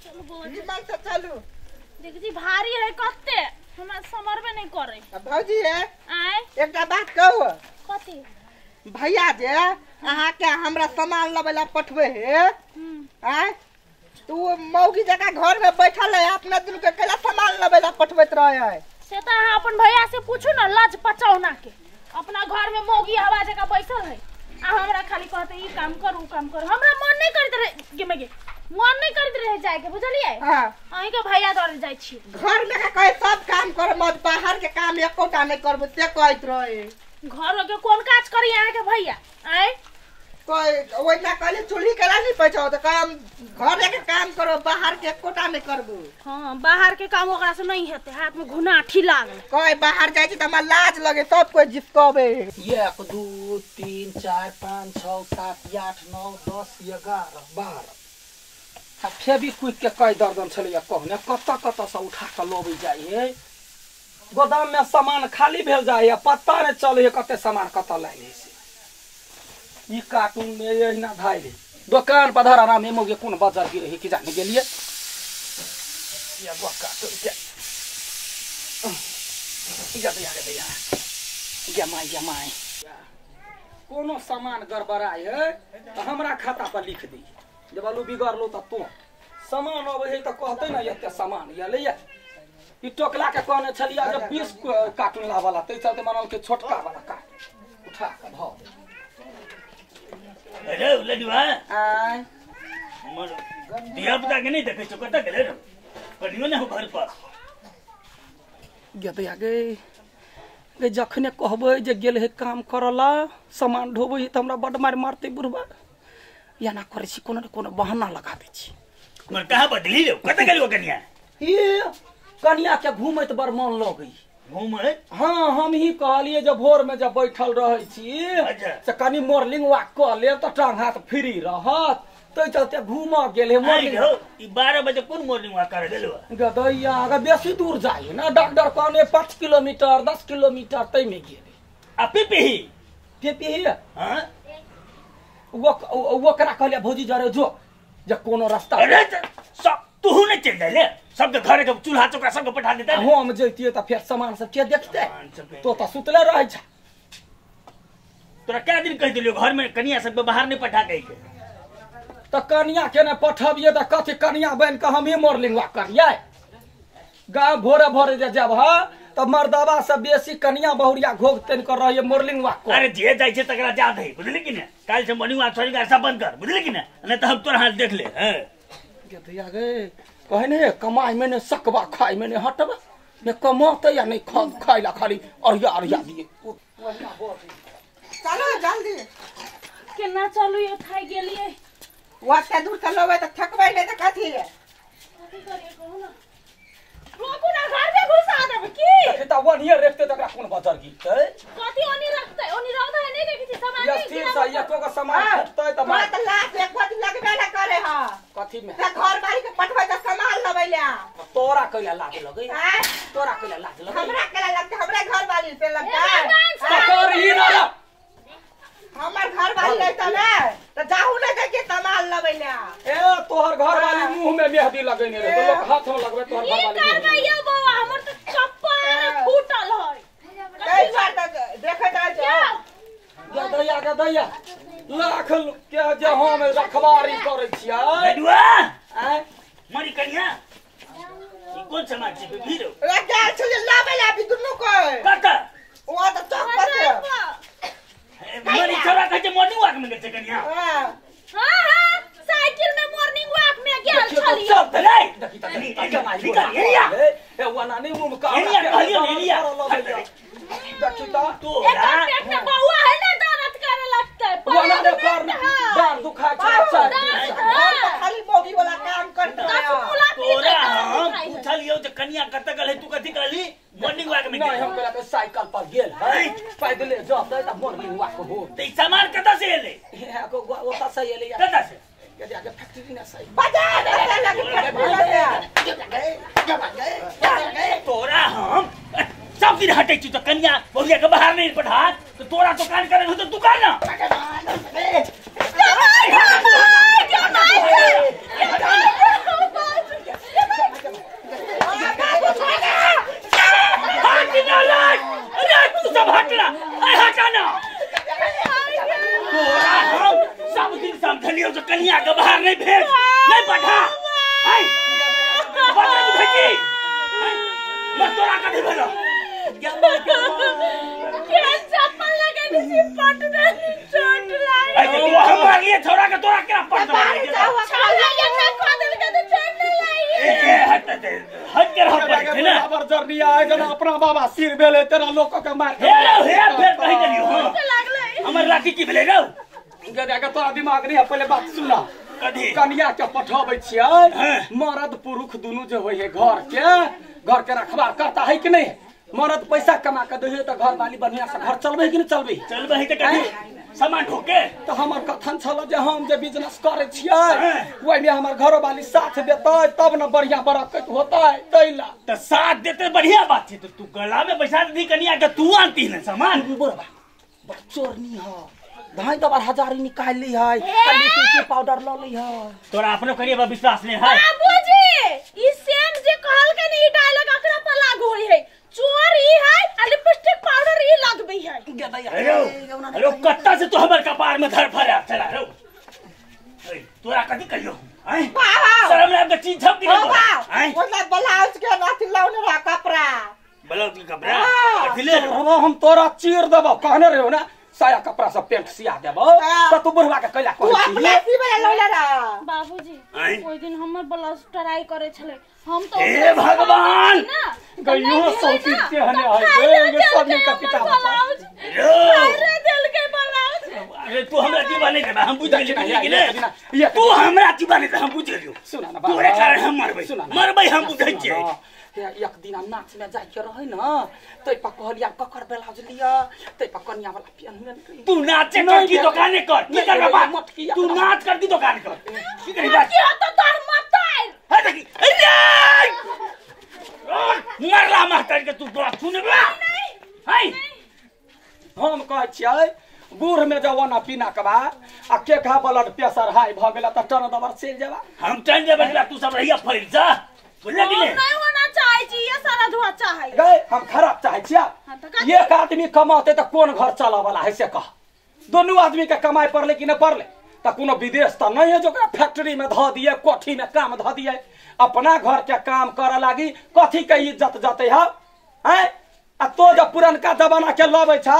से चलू देख जी भारी है कत्ते हमरा समरबे नहीं करे। भौजी है आय एकटा बात कहू कथी भैया जे अहाँ के हमरा सामान लबेला पठवे है आय तू मौगी जका घर में बैठल है अपना दिन के केला सामान लबेला पठवेत रहे है से त अहाँ अपन भैया से पूछू ना लज पचाउना के अपना घर में मौगी हवा जका बैठल है आ हमरा खाली कहते ई काम कर ऊ काम कर हमरा मन नहीं करत रहे गे मगे मन नहीं करत रहे जाए के बुझलिए। हां अहीं के भैया दौड़ जाय छी घर में का कहे सब काम कर मत बाहर के काम एकोटा नहीं करबो ते कहत रहे घर के कोन काज करी अहाँ के भैया आय कोई ओइ ना कहले चूल्ही केला नहीं पचाओ तो काम घर के काम करो बाहर के एकोटा नहीं करबो। हां बाहर के काम ओकरा से नहीं हेते हाथ में घुनाठी लागल कोई बाहर जाय छी त हमरा लाज लगे सब कोई जिसकबे 1 2 3 4 5 6 7 8 9 10 11 12 फेविक्विक के कई दर्जन छलैया कहने कत से उठा के लोबी जाय है गोदाम में सामान खाली भेल जाय है पता नहीं चले कते सामान कत लाइले से ई कार्टून में एहिना धाइले दुकान पधार आराम मोगे कोन बाजार की रही कि जाने गेलिए ये वो कार्टून के जमाई कोनो सामान गड़बड़ाए है तो हमरा खाता पर लिख दी जब आलू बिगड़लो त तो सामान अब है त कहते ना एते सामान ये ले ई टोकला के कहने छलिया जब 20 कार्टून लावाला तै चलते मानल के छोटका वाला का उठा के भ अरे लडुआ आय मर दिया पता के नहीं देखे छ कत गेले रे कनियो ने घर पर गेते आगे जखने कहबै जे गेल है काम करला सामान ढोबै त हमरा बड मार मारते बुढ़बा या ना करे छी कोनो न कोनो बहाना लगा दे छी मर कहां बदली रे कत गेलियो कनिया ये कनिया के घूमत बड़ मन लगई घूमे हां हम ही कहलिए जब भोर में जब बैठल रहै छी अच्छा से कनी मॉर्निंग वॉक क ले त टांग हाथ फ्री रहत तै चलते घूम गेल है मॉर्निंग ई 12 बजे कोन मॉर्निंग वॉक करे गेलो गदैया आगे बेसी दूर जाए ना डॉक्टर कहने 5 किलोमीटर 10 किलोमीटर तै में गेले आ पेपी हां वो करा कहले भौजी जरे जो जे कोनो रास्ता अरे सब तू नहीं चल जाले सबके घर के चूल्हा चौका सबके पठा देता हम जइतिए त फिर सामान सब के देखते तो त सुतले रह जा तोरा क्या दिन कह दिलियो घर में कनिया सब बाहर नहीं पठा के त कनिया के ने पठबिए त कथि कनिया बन के हम ही मॉर्निंग वॉक करिए गांव भोरे भोरे जे जब ह त मर्दवा से बेसी कनिया बहुरिया घोग तन कर रही मॉर्निंग वॉक अरे जे जाय छे तकरा जा दे बुझली कि ने काल से मॉर्निंग वॉक छोड़ी सब बंद कर बुझली कि ने नहीं तो हम तोरा हाथ देख ले हैं के दैया गे कहने कमाई में ने सकवा खाई में ने हटबा ने कमाते या नहीं खाइला खाली अरिया दिए चलो जल्दी केना चलू ये थाई गेलिए वास्ते दूर चलोबे त थकबै नहीं त कथि है कथी करिए कहू ना रोकू ना घर में घुसा देब की देखि त वनिए रखते तकरा कोन बाजार गिरते कथी ओनी रखते ओनी रहता है नहीं देखी सामान या स्थिर से या तो का सामान फटतै त बात लाख एक बार लगबे ना करे हा कथि में त घर बारी के पठबै त सामान लबैला तोरा कैला लाज लगे हैं तोरा कैला लाज लगे हमरा केला लगता हमरा घर वाली से लगता है तोर ही ना हमर घर वाली रहता ना त जाहू ना देखे सामान लबैला ए तोहर घर वाली मुंह में मेहंदी लगेने रे तो लोग हाथ में लगबे तोहर घर वाली कर गइयो बाबा हमर त चप्पल फूटल है कई बार तक देखे जा गदैया लाख के जे हम रखवारी करे छियै लडुआ आय मरी कनिया ई कौन समाज छे भीरो रे क्या चले लाबैला भी दुनु को कत वो त चौक पर मरी छोरा कहे मॉर्निंग वॉक में गेल कनिया हां हां साइकिल में मॉर्निंग वॉक में गेल छलिए चल चले देखि त निकल एरिया ए वना नहीं मुंह का एरिया कहलियो एरिया देखि त तोरा पेट में बउआ है ना दर्द करे लगते वना रे कर डाल दुखा छै खाली मोगी वाला काम करत रहे तोरा हम पूछलियो जे कनिया कत गले तू कथि कहली मॉर्निंग वॉक में नहीं हम कहला साइकिल पर गेल है पैदले जाते त मॉर्निंग वॉक हो ते सामान कत से एले को ओता से एले कत से के आगे फैक्ट्री ना सही बजा दे लगे तोरा हम सब दिन हटे छी तो कन्या बहुरिया के बाहर नहीं पठा तो तोरा दुकान करे हो तो दुकान ना हाय बता बुझी मत तोरा कथी भेलो क्या चप्पल लगे नी पट दे चोट लाई आई तो हम आ गए छोरा के तोरा क्या पट दे छोड़ा ये ना खोदल के तो चोट नहीं लाई ए हट दे हट कर हट पड़े ना बराबर जर्नी आए जना अपना बाबा सिर बेले तेरा लोग के मार हेलो हे फिर कहीं चलियो लागले हमर लाठी की भेलेगा गदा तोरा दिमाग नहीं है पहले बात सुना कथी कन्या के पठाबै छियै मर्द पुरुष दुनू जे होय है घर के रखवार करता है कि नहीं मर्द पैसा कमा के दे तो घर वाली बढ़िया से घर चलबे कि नहीं चलबे चलबे है त कथी सामान ठोके तो हमर कथन छल जे हम जे बिजनेस करे छियै ओइ में हमर घरो वाली साथ देतै तब न बढ़िया बरकत होतै तैला तो साथ देते बढ़िया बात है तो तू गला में बैठा दी कन्या के तू आनती है सामान बोलबा बड़ चोरनी ह धाई दबार हजारी निकाल ली है लिट्टी पाउडर ल ली है तोरा अपनो करिए बा विश्वास नहीं है बाबूजी ई सेम जे कहल के नी डायलॉग अकरा पर लागू होई है चोर ई है आ लिपस्टिक पाउडर ई लगबे है हेलो कत्ता से तू हमर कपार में धर फरा चला रो तोरा कथी करियो हैं शर्म लाग के चीज छप दियो हैं ओला ब्लाउज के नाथी लाउने रा कपड़ा ब्लाउज के कपड़ा कथी ले हम तोरा चीर देबो कहने रहो ना साया कपड़ा सब पेंट सिया देबो त तू बुढ़वा के कैला तू कहै अपने सीबे लौले रा बाबूजी आँय? ओइ दिन हमर ब्लाउज ट्राई करे छले हम तो हे भगवान गइयो सौती के हने है ये सब ने का किताब अरे दिल के ब्लाउज अरे तू हमरा दीवाने के हम बुझ गेलियो कि नहीं तू हमरा दीवाने हम बुझ गेलियो सुना ना तोरे कारण हम मरबै हम बुझै छियै एक दिन नाच में जाय के रहै न तै पर कहलिया ककर ब्लाउज लिया तै पर कन्या वाला पेन में तू नाचे कर की दुकाने कर की कर बाबा तू नाच कर दी दुकान कर की करी बात क्या तो तार मताई है देखी मरला मास्टर के तू बात सुनबा हाय हम कहै छियै बूढ़ में जवाना पीना के बाद आ के खा ब्लड प्रेशर हाई भ गेला त टर्न दबर चल जाबा हम टन जे बैठला तू सब रहिया फैल जा बुझला कि नहीं नहीं होना चाहे जी ये सारा धुआ चाहे गए हम खराब चाहे छिया एक आदमी कमाते त कोन घर चला वाला है से कह दोनों आदमी के कमाई पड़ले कि न पड़ले त कोनो विदेश त नहीं है जो फैक्ट्री में ध दिए कोठी में काम ध दिए अपना घर के काम करे लागी कथी के इज्जत जते है हैं आ तो जब पुरनका जमाना के लबे छ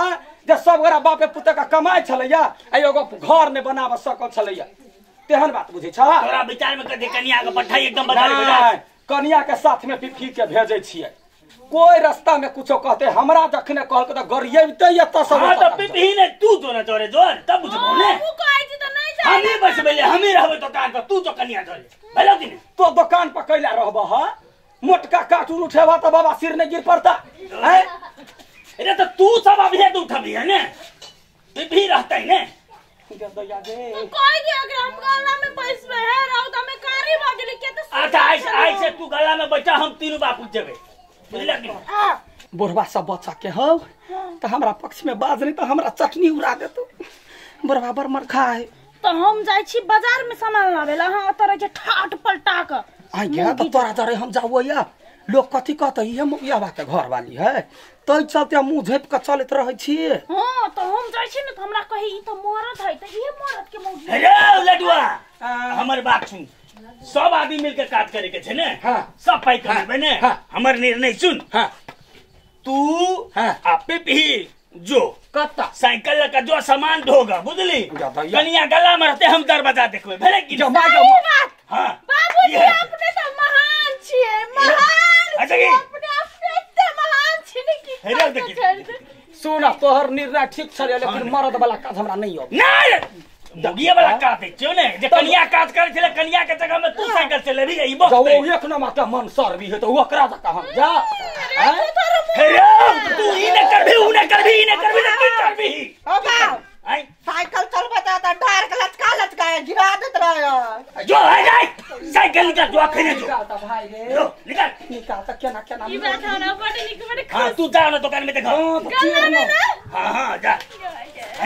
जे सब गोरा बापे पुते का कमाई छलैया आ एगो घर ने बनाब सकल छलैया तेहन बात बुझै छ तोरा विचार में कदे कन्या के पठाई एकदम बदल गया कन्या के साथ में पिफी के भेजे छियै कोई रास्ता में कुछो कहते हमरा जखने कहल के त गरियैते या त सब हां त पिपही ने तू तो न तोरे जोर तब बुझबो ने तू कहै छी त नहीं जाए हम ही बस बेले हम ही रहबे दुकान पर तू तो कन्या धरे भलो कि नहीं तो दुकान पर कैला रहब ह मोटका कार्टून उठेबा त बाबा सिर ने गिर पड़ता हैं अरे तो तू सब अभी तो उठबी है ने पिपही रहता है ने दैया गे कोई के अगर हम गला में पैस में है रहू त में कारी भागली के त अच्छा आई से तू गला में बैठा हम तीनों बापू जेबे बुझला कि नहीं बुढ़वा सब बच्चा के हो त हमरा पक्ष में बाज नहीं त हमरा चटनी उड़ा देतो बुढ़वा बर मर खाए तो हम जाय छी बाजार में सामान लावेला हां तरह के ठाट पलटा के आई गया तो तोरा जरे हम जाओ या लोग कथी कहते ये मुखियावा के घर वाली है तो चलते मुंह झेप के चलत रहे छी हां तो हम जाय छी न त हमरा कही ई तो मरद है त ये मरद के मुंह अरे लडुआ हमर बात सुन सब आदमी मिलकर काज करे के छे ने हां सब पाई करबे ने हमर निर्णय सुन हां तू आपे भी जो कत्ता साइकिल का जो सामान ढोगा बुझली कनिया गला में रहते हम दरवाजा देखबे भेले कि जमा हां बाबूजी अपने तो महान छिए महान अच्छा की अपने इतने महान छिने की हेरो देखी सुन तोहर निर्णय ठीक छले लेकिन मर्द वाला काज हमरा नहीं हो नहीं दगिया वाला काज है क्यों ने जे कनिया काज करे छले कनिया के जगह में तू साइकिल चले भी ई जो एक नंबर के मन सर भी है तो ओकरा जका हम जा हेरो तू ई ने करबी ऊ ने करबी ई ने करबी त की करबी ओ बाप आई साइकिल चलबे त डार के लटका गिरा देत रहे जो है जाए साइकिल निकाल जो अखने जो निकाल त भाई रे जो निकाल निकाल त केना केना ई बात हमरा बड़ निक बड़ हां तू जा ना दुकान में देखो हां जा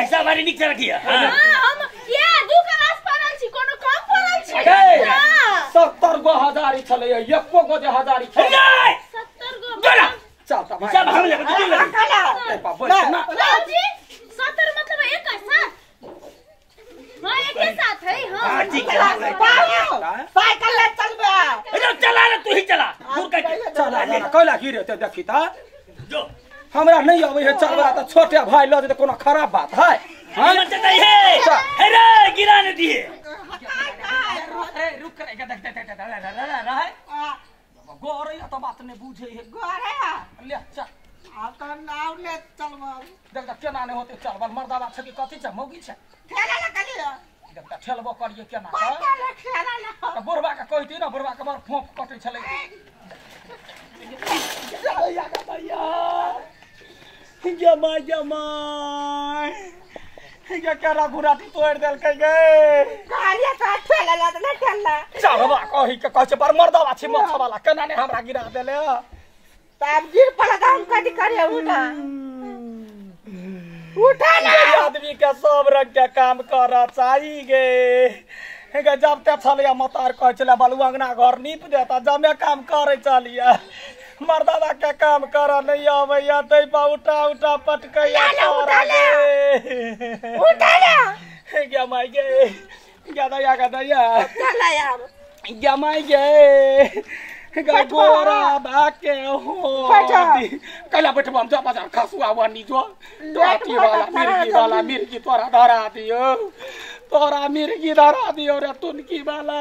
ऐसा बारी निक से रखिए हां हम ये दू क्लास पढ़ल छी कोनो कम पढ़ल छी 70 गो हजारी छले एको गो जे हजारी छले नहीं 70 गो चला चल त भाई सब हम लेके चल लगे बाबूजी 70 मतलब एक का साथ हां एक के साथ है हां हां ठीक है साइकिल ले चलबे ले ना कैला गिरे ते देखी त जो हमरा नहीं आवे है चावल त छोटे भाई ल दे त कोनो खराब बात है हां मन चता है रे गिरा न दिए रुक रे देख रहे गोरे त बात नहीं बुझे है गोरे ले चल आप नाव ले चलबा देख केना नहीं होते चावल मर्दावा छ कि कथि छ मौगी छ ठेला लगा देख ठेलबो करिए केना ले ठेला ले त बुढ़वा के कहती ना बुढ़वा के मार फोंक कटे छले जमाई ये केरा गुराटी तोड़ देल के गे गाड़िया का ठेला ले ठेला चावल कहि के कहै छ पर मर्दावा छी मछ वाला केना ने हमरा गिरा देले तब गिर पड़ा हम कदी करे उठा उठा ना आदमी के सब रंग के काम कर चाहिए गे हेगे जब ते छलिया मतार कह चले बालू अंगना घर नीप देता जमे काम करे चलिया मर्दावा के काम कर नहीं आवेया तै पा उठा उठा पटकैया उठा ना हेगे माई गे गदया चला यार गमाई गे गोरा बाके हो कैला बैठ हम जा बाजार खसुआ वनी जो टोटी वाला मिर्गी तोरा धरा दियो रे तुनकी वाला